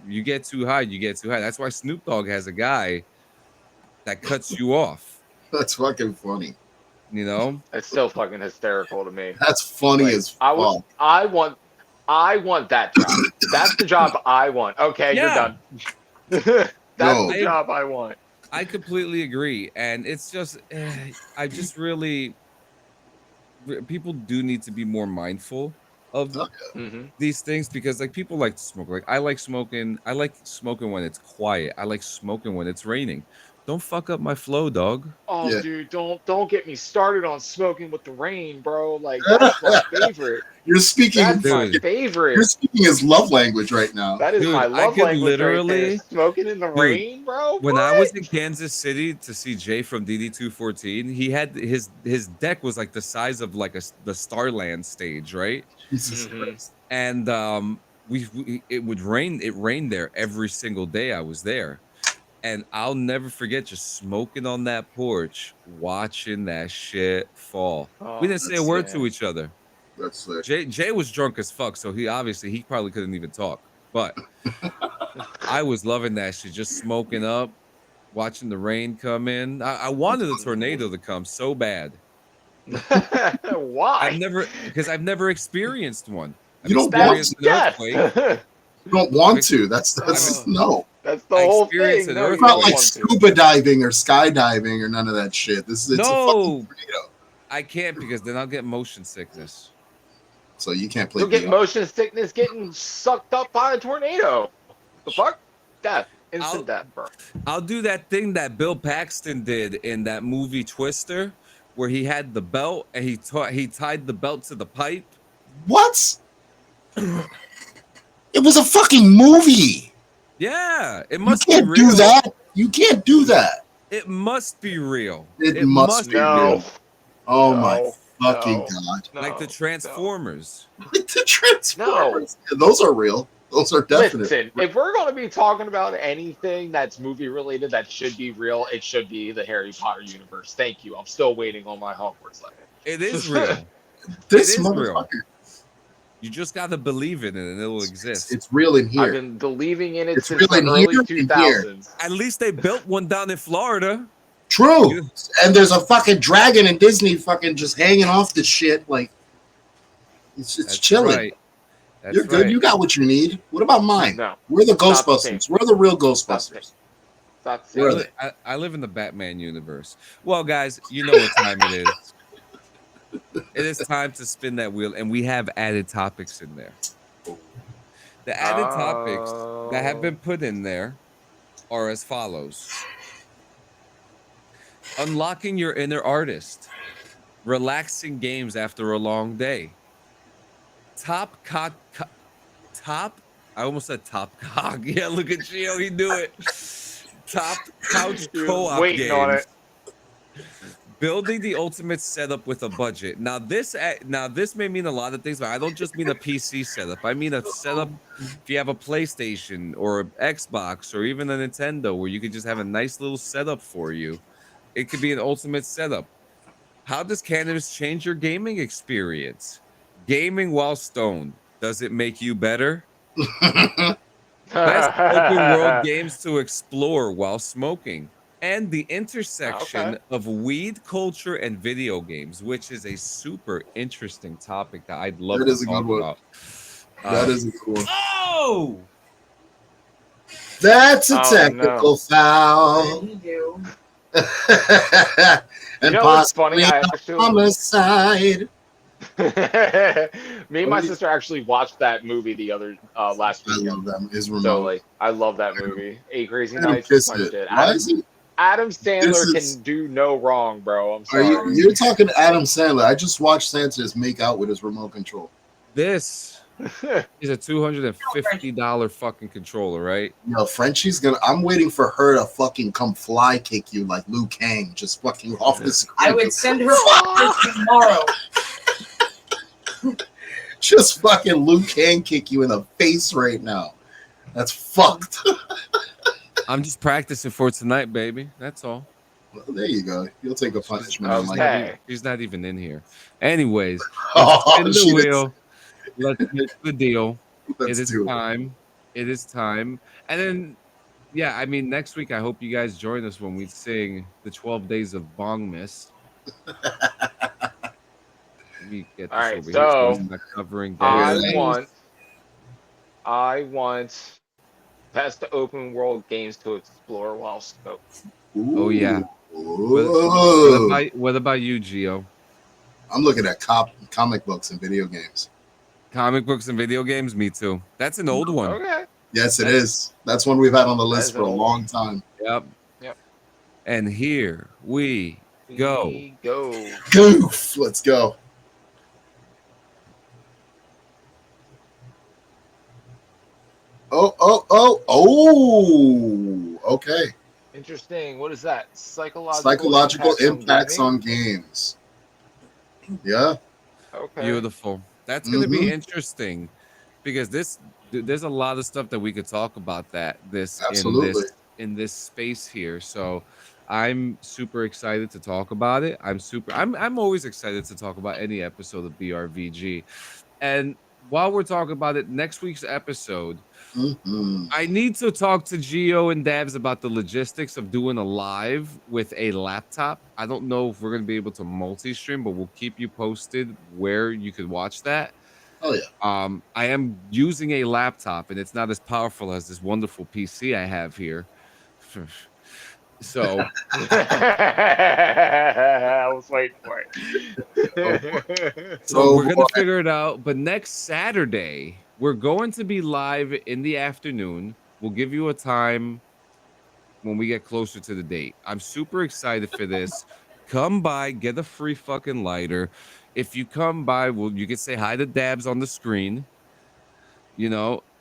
you get too high, you get too high. That's why Snoop Dogg has a guy that cuts you off. That's fucking funny. You know, It's still fucking hysterical to me. That's funny Like as I would, fuck. I want that job. That's the job I want. Okay, you're Yeah. done. That's Yo. the job I want. I completely agree, and it's just I just really people do need to be more mindful of Okay. Hmm. these things because like people like to smoke. Like I like smoking. I like smoking when it's quiet. I like smoking when it's raining. Don't fuck up my flow, dog. Oh, Yeah. dude, don't get me started on smoking with the rain, bro. Like that's my favorite. You're speaking. That's my Dude. favorite. You're speaking his love language right now. That is Dude, my I love could language right there. literally- Smoking in the rain, bro. When What? I was in Kansas City to see Jay from DD214, he had his deck was like the size of like the Starland stage, right? Jesus Mhm. Christ. And it would rain. It rained there every single day I was there. And I'll never forget just smoking on that porch, watching that shit fall. Oh, We didn't say a that's word man. to each other. That's sick. Jay was drunk as fuck, so he probably couldn't even talk. But I was loving that shit, just smoking up, watching the rain come in. I wanted a tornado to come so bad. Why? Because I've never experienced one. I've You don't want experienced That's an death. earthquake. You don't want to. That's no. That's the I whole experienced thing. an No, you It's not don't like want to. scuba diving or skydiving or none of that shit. It's a No. fucking tornado. I can't because then I'll get motion sickness. So you can't play You'll get VR. motion sickness getting sucked up by a tornado. The fuck? Death. Instant death, bro. I'll do that thing that Bill Paxton did in that movie Twister, where he had the belt and he tied the belt to the pipe. What? It was a fucking movie. Yeah, it You must be can't real. do that. You can't do that. It must be real. It must be No. real. Oh No. my fucking No. god. No. Like the Transformers. Like the Transformers. Yeah, those are real. Those are definite. Listen, if we're going to be talking about anything that's movie related that should be real, it should be the Harry Potter universe. Thank you. I'm still waiting on my Hogwarts letter. It is real. This It is real. motherfucker. You just gotta believe in it and it will exist. It's real in I've here. been believing in it It's since the really early here and here. 2000s. At least they built one down in Florida. True. You- And there's a fucking dragon in Disney fucking just hanging off the shit. Like, it's That's chilling. right. That's You're good. right. You got what you need. What about mine? No, We're the not the same. Ghostbusters. We're the real Not the Ghostbusters. same. Not the I, same. Where are li- they? I live in the Batman universe. Well, guys, you know what time it is. It is time to spin that wheel, and we have added topics in there. The added topics that have been put in there are as follows: unlocking your inner artist, relaxing games after a long day, top cock, top. I almost said top cock. Yeah, look at Gio, he knew it. Top couch He was co-op waiting on games. it. Building the ultimate setup with a budget. Now this may mean a lot of things, but I don't just mean a PC setup. I mean a setup if you have a PlayStation or an Xbox or even a Nintendo where you could just have a nice little setup for you. It could be an ultimate setup. How does cannabis change your gaming experience? Gaming while stoned. Does it make you better? Best open world games to explore while smoking. And the intersection Okay. of weed culture and video games, which is a super interesting topic that I'd love That to is a good talk one. about. That is a cool. Oh! That's a Oh, technical foul. You And know what's funny? possibly I a actually, homicide. me and my sister actually watched that movie the other last I weekend. love them. Is So remote. like, I love that movie. Eight Crazy Let him Nights. kiss My it. shit. Why is he? Adam Sandler This is- can do no wrong, bro. I'm Are sorry. you? You're talking to Adam Sandler. I just watched Sanchez make out with his remote control. This is a $250 fucking controller, right? Yo, Frenchie's gonna. I'm waiting for her to fucking come fly kick you like Liu Kang, just fucking off the screen. I would send her flowers tomorrow. Just fucking Liu Kang kick you in the face right now. That's fucked. I'm just practicing for tonight, baby. That's all. Well, there you go. You'll take a punishment. Okay. Like that. Hey. She's not even in here. Anyways, Oh, spin the shit. wheel. Let's make the deal. Let's It is do it. time. It is time. And then, yeah, I mean, next week, I hope you guys join us when we sing the 12 Days of Bong Miss. Let me get this All right, over so, here. I'm not covering I days. want best open world games to explore while scoped. Oh, yeah. Ooh. What about you, Gio? I'm looking at comic books and video games. Comic books and video games? Me too. That's an old one. Okay. Yes, it is. That's one we've had on the list is for a an old long time. Yep. Yep. And here we go. We go. Goof. Let's go. Oh. Okay. Interesting. What is that? Psychological impacts gaming? on games. Yeah. Okay. Beautiful. That's going to be Mhm. interesting because there's a lot of stuff that we could talk about Absolutely. in this space here. So I'm super excited to talk about it. I'm always excited to talk about any episode of BRVG. And while we're talking about it, next week's episode, Mhm. I need to talk to Gio and Dabs about the logistics of doing a live with a laptop. I don't know if we're going to be able to multi-stream, but we'll keep you posted where you could watch that. Oh yeah. I am using a laptop, and it's not as powerful as this wonderful PC I have here. So I was waiting for it. So Oh, we're boy. gonna figure it out. But next Saturday, we're going to be live in the afternoon. We'll give you a time when we get closer to the date. I'm super excited for this. Come by, get a free fucking lighter. If you come by, you can say hi to Dabs on the screen,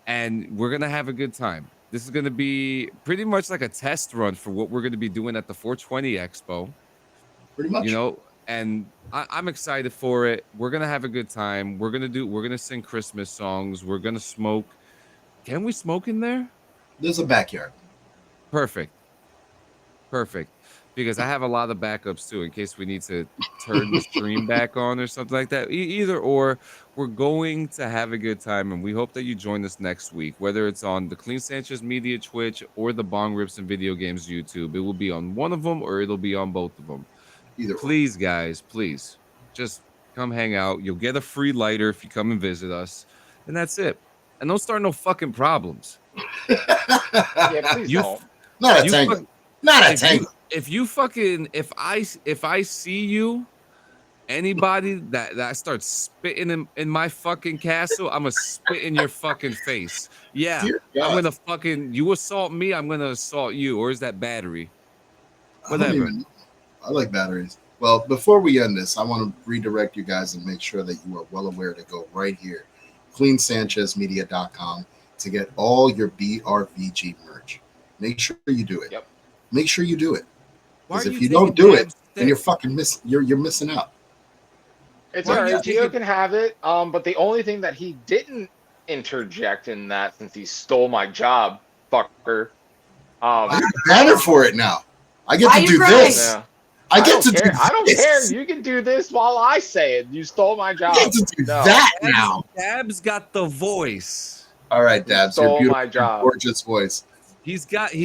and we're gonna have a good time. This is gonna be pretty much like a test run for what we're gonna be doing at the 420 Expo. Pretty much. And I'm excited for it. We're gonna have a good time. We're gonna sing Christmas songs. We're gonna smoke. Can we smoke in there? There's a backyard. Perfect. because I have a lot of backups too in case we need to turn the stream back on or something like that. Either or, we're going to have a good time, and we hope that you join us next week, whether it's on the Clean Sanchez Media Twitch or the Bong Rips and Video Games YouTube. It will be on one of them or it'll be on both of them. Either one. Please, guys, please just come hang out. You'll get a free lighter if you come and visit us, and that's it. And don't start no fucking problems. Yeah, please You- don't. Not a You tango. fuck- Not a if you, tango. if you fucking if I see you, anybody that starts spitting in my fucking castle, I'm gonna spit in your fucking face. Yeah, Dear I'm God. gonna fucking you assault me, I'm gonna assault you. Or is that battery? I don't Whatever. even know. I like batteries. Well, before we end this, I want to redirect you guys and make sure that you are well aware to go right here, cleansanchezmedia.com, to get all your BRVG merch. Make sure you do it. Yep. Make sure you do it. Why Because are if you you don't taking do it, Dab's then you're stick? fucking you're missing out. It's Why all are you right. Gio taking- can have it. But the only thing that he didn't interject in that, since he stole my job, fucker. I got a banner for it now. I get Why to you do crying? this. Yeah. I get don't to care. do I don't this. care. You can do this while I say it. You stole my I job. get to do No. that now. Dab's got the voice. All right, You Dabs, your stole beautiful, my job. gorgeous voice. He's got So-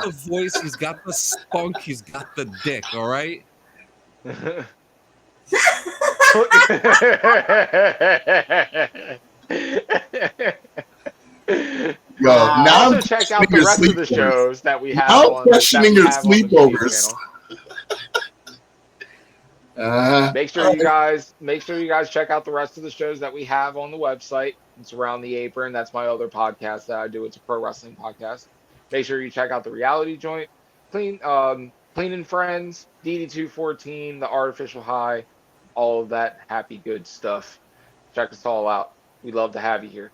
the voice, he's got the spunk, he's got the dick, all right? Yo, now also I'm check out questioning the your rest of the sleepovers. shows that we have Now I'm on that questioning we your have on the media sleepovers. channel. Make sure all you right. guys check out the rest of the shows that we have on the website. It's Around the Apron. That's my other podcast that I do. It's a pro wrestling podcast. Make sure you check out the Reality Joint, Clean and Friends, DD214, the Artificial High, all of that happy good stuff. Check us all out. We'd love to have you here.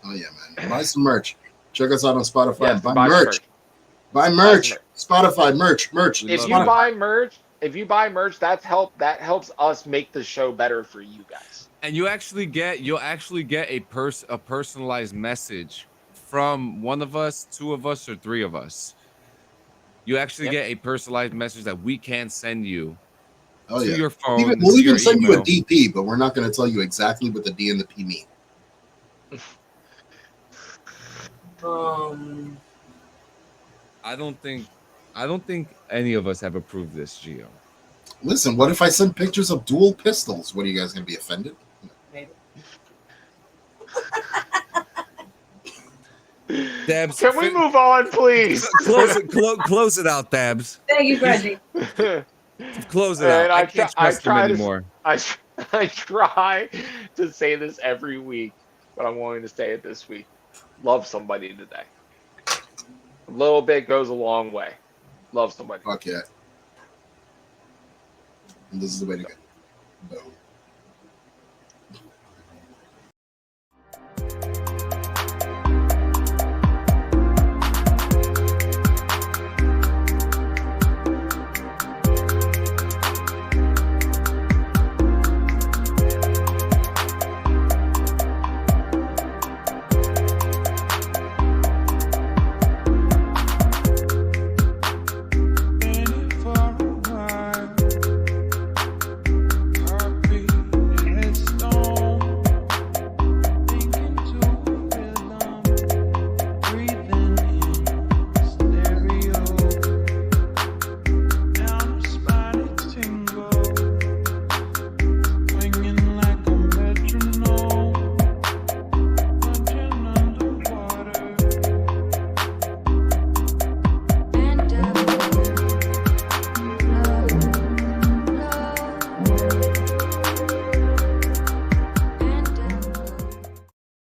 Oh yeah, man. Buy some merch. Check us out on Spotify. Yes, Buy buy some merch. Buy merch. merch. Spotify merch. We If love you it. buy merch, that helps us make the show better for you guys. And you'll actually get a personalized message from one of us, two of us, or three of us. You actually Yep. get a personalized message that we can send you Oh to yeah. your phone. We'll to even your send you a email. DP, but we're not going to tell you exactly what the D and the P mean. I don't think any of us have approved this, Gio. Listen, what if I send pictures of dual pistols? What are you guys going to be offended? Dabs, Can we move on, please? close it out, Dabs. Thank you, Reggie. Close it And out. I I can't try trust them to- anymore. I try to say this every week, but I'm willing to say it this week. Love somebody today. A little bit goes a long way. Love somebody. Fuck yeah. And this is the way to go. Boom.